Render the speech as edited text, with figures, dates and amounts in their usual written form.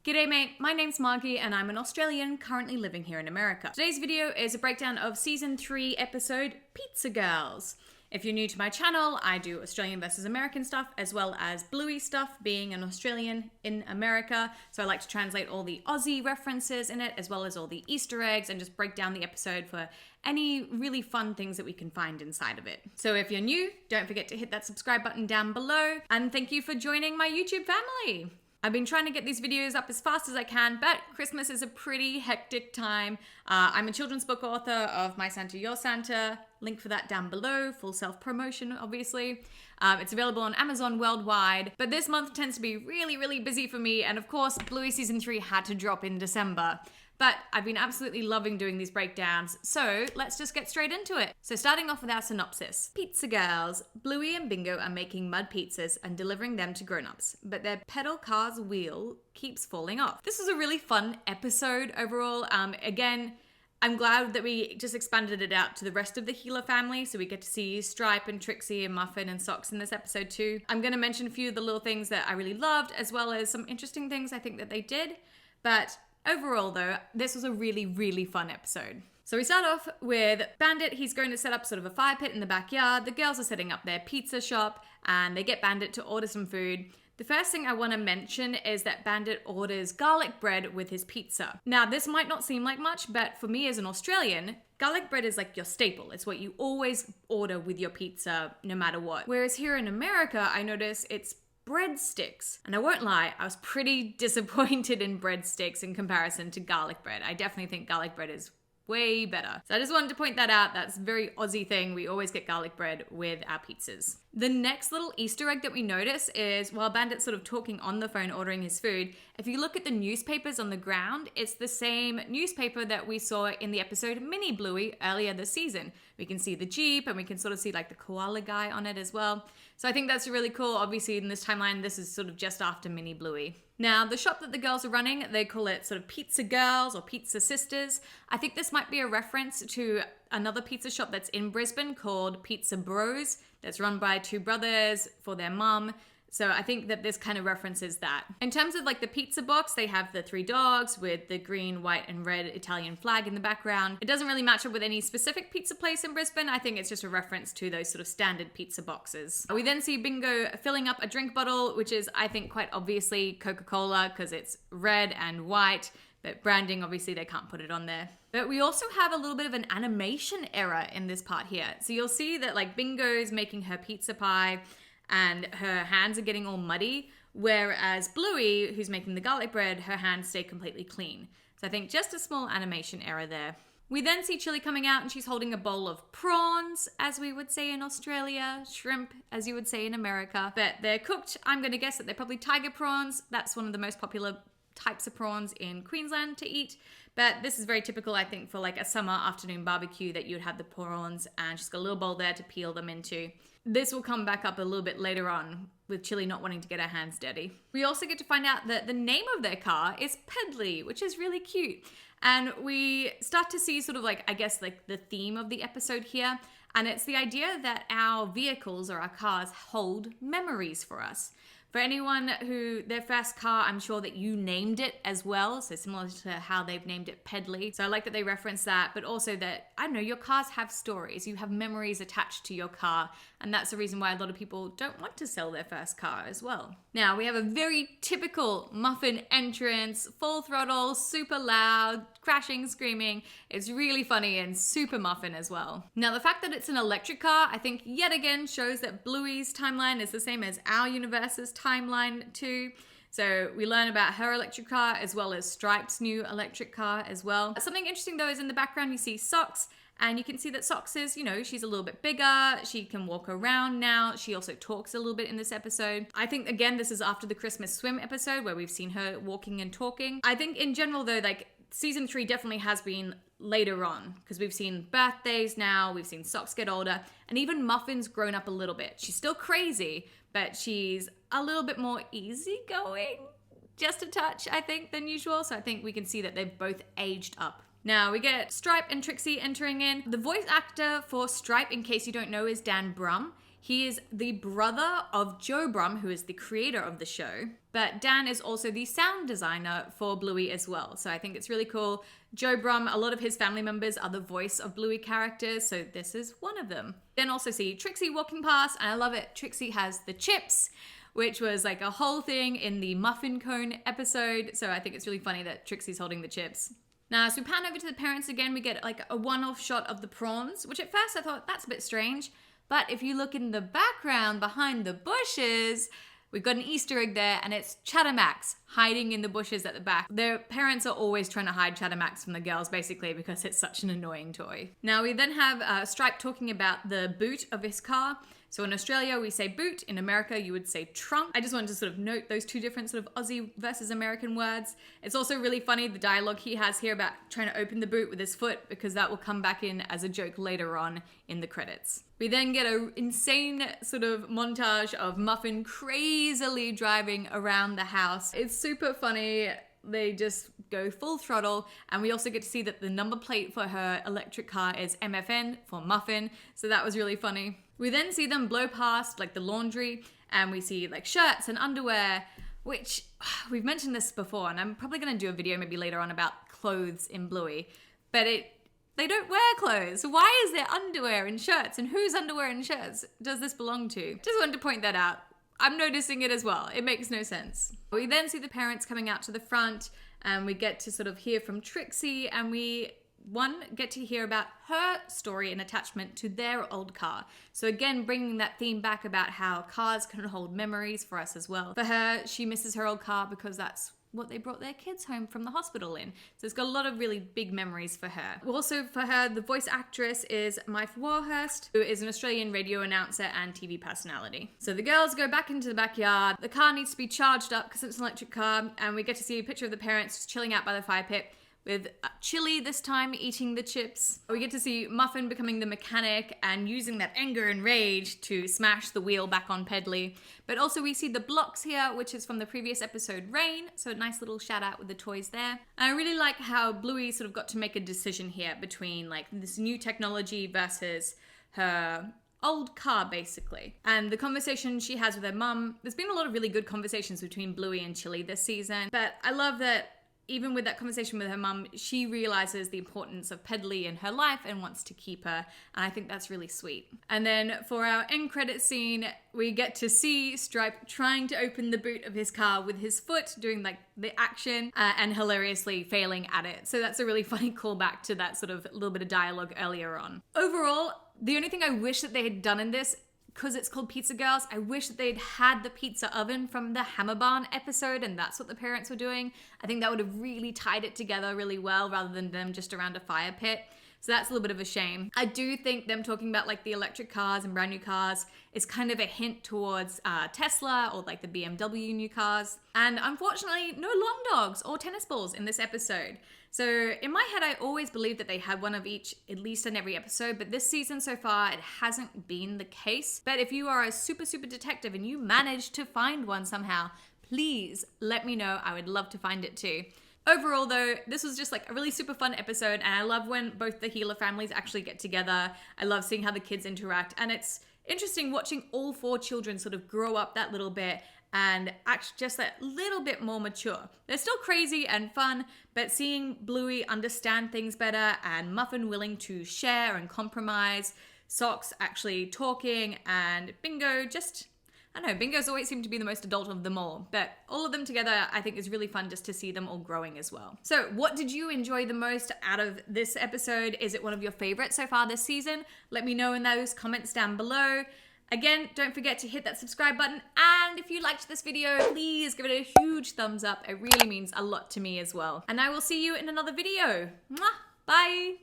G'day mate, my name's Margie and I'm an Australian currently living here in America. Today's video is a breakdown of season 3 episode Pizza Girls. If you're new to my channel, I do Australian versus American stuff as well as Bluey stuff, being an Australian in America. So I like to translate all the Aussie references in it as well as all the Easter eggs and just break down the episode for any really fun things that we can find inside of it. So if you're new, don't forget to hit that subscribe button down below and thank you for joining my YouTube family. I've been trying to get these videos up as fast as I can, but Christmas is a pretty hectic time. I'm a children's book author of My Santa, Your Santa. Link for that down below, full self-promotion, obviously. It's available on Amazon worldwide, but this month tends to be really busy for me, and of course, Bluey Season 3 had to drop in December. But I've been absolutely loving doing these breakdowns, so let's just get straight into it. So starting off with our synopsis. Pizza Girls. Bluey and Bingo are making mud pizzas and delivering them to grown-ups, but their pedal car's wheel keeps falling off. This was a really fun episode overall. Again, I'm glad that we just expanded it out to the rest of the Healer family, so we get to see Stripe and Trixie and Muffin and Socks in this episode too. I'm going to mention a few of the little things that I really loved, as well as some interesting things I think that they did, but overall though, this was a really fun episode. So we start off with Bandit. He's going to set up sort of a fire pit in the backyard. The girls are setting up their pizza shop and they get Bandit to order some food. The first thing I want to mention is that Bandit orders garlic bread with his pizza. Now this might not seem like much, but for me as an Australian, garlic bread is like your staple. It's what you always order with your pizza no matter what. Whereas here in America, I notice it's breadsticks. And I won't lie, I was pretty disappointed in breadsticks in comparison to garlic bread. I definitely think garlic bread is way better. So I just wanted to point that out. That's a very Aussie thing. We always get garlic bread with our pizzas. The next little Easter egg that we notice is while Bandit's sort of talking on the phone ordering his food, if you look at the newspapers on the ground, it's the same newspaper that we saw in the episode Mini Bluey earlier this season. We can see the Jeep and we can sort of see like the koala guy on it as well. So I think that's really cool. Obviously in this timeline, this is sort of just after Mini Bluey. Now, the shop that the girls are running, they call it sort of Pizza Girls or Pizza Sisters. I think this might be a reference to another pizza shop that's in Brisbane called Pizza Bros, that's run by two brothers for their mum. So I think that this kind of references that. In terms of like the pizza box, they have the 3 dogs with the green, white, and red Italian flag in the background. It doesn't really match up with any specific pizza place in Brisbane. I think it's just a reference to those sort of standard pizza boxes. We then see Bingo filling up a drink bottle, which is, I think, quite obviously Coca-Cola because it's red and white. But branding, obviously, they can't put it on there. But we also have a little bit of an animation error in this part here. So you'll see that like Bingo's making her pizza pie and her hands are getting all muddy, whereas Bluey, who's making the garlic bread, her hands stay completely clean. So I think just a small animation error there. We then see Chili coming out and she's holding a bowl of prawns, as we would say in Australia, shrimp, as you would say in America. But they're cooked. I'm going to guess that they're probably tiger prawns. That's one of the most popular types of prawns in Queensland to eat. But this is very typical, I think, for like a summer afternoon barbecue that you'd have the prawns and she's got a little bowl there to peel them into. This will come back up a little bit later on with Chili not wanting to get her hands dirty. We also get to find out that the name of their car is Pedley, which is really cute. And we start to see sort of like, I guess, like the theme of the episode here. And it's the idea that our vehicles or our cars hold memories for us. For anyone who, their first car, I'm sure that you named it as well. So similar to how they've named it Pedley. So I like that they reference that, but also that, I don't know, your cars have stories. You have memories attached to your car. And that's the reason why a lot of people don't want to sell their first car as well. Now we have a very typical Muffin entrance, full throttle, super loud, crashing, screaming. It's really funny and super Muffin as well. Now the fact that it's an electric car, I think yet again shows that Bluey's timeline is the same as our universe's timeline too. So we learn about her electric car as well as Stripe's new electric car as well. Something interesting though is in the background you see Socks. And you can see that Socks is, you know, she's a little bit bigger. She can walk around now. She also talks a little bit in this episode. I think, again, this is after the Christmas swim episode where we've seen her walking and talking. I think in general, though, like season 3 definitely has been later on because we've seen birthdays now. We've seen Socks get older and even Muffin's grown up a little bit. She's still crazy, but she's a little bit more easygoing, just a touch, I think, than usual. So I think we can see that they've both aged up. Now we get Stripe and Trixie entering in. The voice actor for Stripe, in case you don't know, is Dan Brum. He is the brother of Joe Brum, who is the creator of the show. But Dan is also the sound designer for Bluey as well. So I think it's really cool. Joe Brum, a lot of his family members are the voice of Bluey characters, so this is one of them. Then also see Trixie walking past, and I love it. Trixie has the chips, which was like a whole thing in the Muffin cone episode. So I think it's really funny that Trixie's holding the chips. Now, as we pan over to the parents again, we get like a one-off shot of the prawns, which at first I thought that's a bit strange. But if you look in the background behind the bushes, we've got an Easter egg there, and it's Chattermax hiding in the bushes at the back. Their parents are always trying to hide Chattermax from the girls, basically, because it's such an annoying toy. Now, we then have Stripe talking about the boot of his car. So in Australia, we say boot. In America, you would say trunk. I just wanted to sort of note those two different sort of Aussie versus American words. It's also really funny, the dialogue he has here about trying to open the boot with his foot, because that will come back in as a joke later on in the credits. We then get an insane sort of montage of Muffin crazily driving around the house. It's super funny. They just go full throttle, and we also get to see that the number plate for her electric car is MFN for Muffin, so that was really funny. We then see them blow past like the laundry, and we see like shirts and underwear, which we've mentioned this before, and I'm probably going to do a video maybe later on about clothes in Bluey, but they don't wear clothes. Why is there underwear and shirts, and whose underwear and shirts does this belong to? Just wanted to point that out. I'm noticing it as well. It makes no sense. We then see the parents coming out to the front, and we get to sort of hear from Trixie, and we get to hear about her story and attachment to their old car. So again, bringing that theme back about how cars can hold memories for us as well. For her, she misses her old car because that's what they brought their kids home from the hospital in. So it's got a lot of really big memories for her. Also for her, the voice actress is Mike Warhurst, who is an Australian radio announcer and TV personality. So the girls go back into the backyard. The car needs to be charged up because it's an electric car, and we get to see a picture of the parents just chilling out by the fire pit, with Chili this time eating the chips. We get to see Muffin becoming the mechanic and using that anger and rage to smash the wheel back on Pedley. But also we see the blocks here, which is from the previous episode Rain, so a nice little shout out with the toys there. And I really like how Bluey sort of got to make a decision here between like this new technology versus her old car, basically. And the conversation she has with her mum, there's been a lot of really good conversations between Bluey and Chili this season, but I love that even with that conversation with her mum, she realizes the importance of Pedley in her life and wants to keep her. And I think that's really sweet. And then for our end credit scene, we get to see Stripe trying to open the boot of his car with his foot, doing like the action and hilariously failing at it. So that's a really funny callback to that sort of little bit of dialogue earlier on. Overall, the only thing I wish that they had done in this, because it's called Pizza Girls, I wish that they'd had the pizza oven from the Hammer Barn episode, and that's what the parents were doing. I think that would have really tied it together really well, rather than them just around a fire pit. So that's a little bit of a shame. I do think them talking about like the electric cars and brand new cars is kind of a hint towards Tesla or like the BMW new cars. And unfortunately, no long dogs or tennis balls in this episode. So in my head, I always believed that they had one of each, at least in every episode, but this season so far, it hasn't been the case. But if you are a super detective and you managed to find one somehow, please let me know. I would love to find it too. Overall though, this was just like a really super fun episode, and I love when both the Healer families actually get together. I love seeing how the kids interact, and it's interesting watching all four children sort of grow up that little bit and act just that little bit more mature. They're still crazy and fun, but seeing Bluey understand things better and Muffin willing to share and compromise, Socks actually talking, and Bingo just, I don't know, Bingo's always seemed to be the most adult of them all, but all of them together I think is really fun just to see them all growing as well. So what did you enjoy the most out of this episode? Is it one of your favorites so far this season? Let me know in those comments down below. Again, don't forget to hit that subscribe button, and if you liked this video, please give it a huge thumbs up. It really means a lot to me as well. And I will see you in another video. Mwah! Bye!